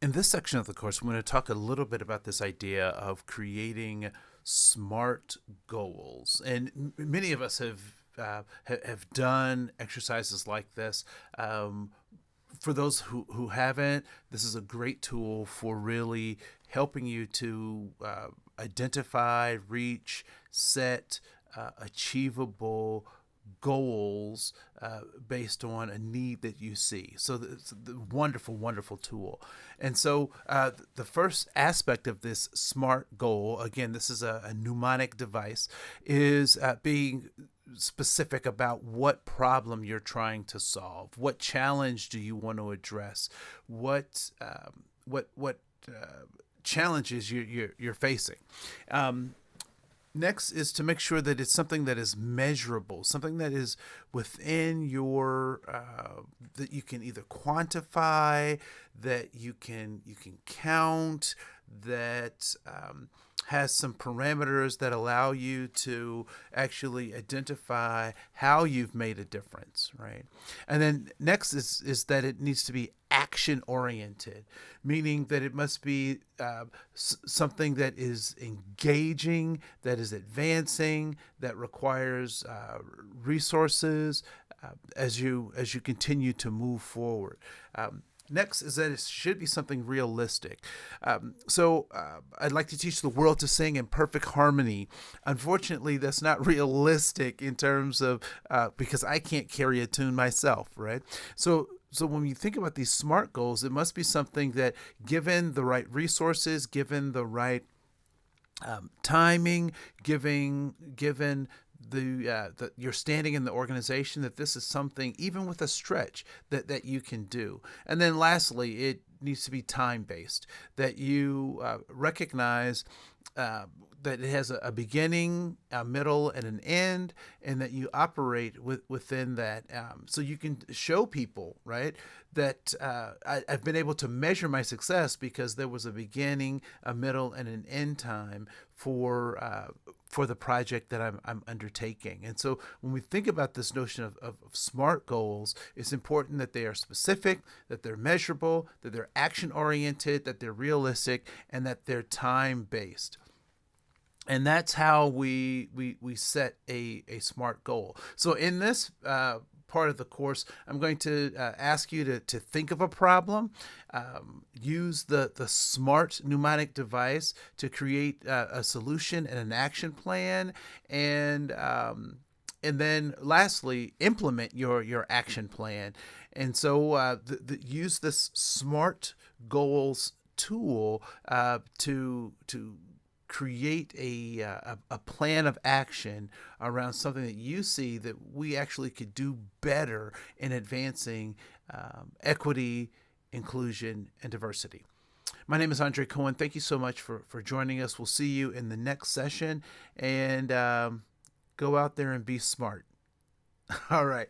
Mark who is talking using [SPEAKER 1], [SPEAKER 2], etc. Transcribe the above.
[SPEAKER 1] In this section of the course, I'm going to talk a little bit about this idea of creating SMART goals. And many of us have done exercises like this. For those who haven't, this is a great tool for really helping you to identify, reach, set achievable goals based on a need that you see. So it's a wonderful, wonderful tool. And so the first aspect of this SMART goal, again, this is a mnemonic device, is being specific about what problem you're trying to solve. What challenge do you want to address? What challenges you're facing? Next is to make sure that it's something that is measurable, something that is within your that you can either quantify, that you can count, that has some parameters that allow you to actually identify how you've made a difference, right? And then next is that it needs to be action oriented, meaning that it must be something that is engaging, that is advancing, that requires resources as you continue to move forward. Next is that it should be something realistic. I'd like to teach the world to sing in perfect harmony. Unfortunately, that's not realistic in terms of because I can't carry a tune myself, right? So when you think about these SMART goals, it must be something that, given the right resources, given the right timing, given the you're standing in the organization, that this is something, even with a stretch, that you can do. And then lastly, it needs to be time based, that you recognize that it has a beginning, a middle, and an end, and that you operate within that. So you can show people, right, that I've been able to measure my success because there was a beginning, a middle, and an end time for the project that I'm undertaking. And so when we think about this notion of SMART goals, it's important that they are specific, that they're measurable, that they're action oriented, that they're realistic, and that they're time based. And that's how we set a SMART goal. So in this part of the course, I'm going to ask you to think of a problem, use the SMART mnemonic device to create a solution and an action plan, and then lastly, implement your action plan. And so use this SMART goals tool to create a plan of action around something that you see that we actually could do better in advancing equity, inclusion, and diversity. My name is Andre Koen. Thank you so much for joining us. We'll see you in the next session, and go out there and be smart. All right.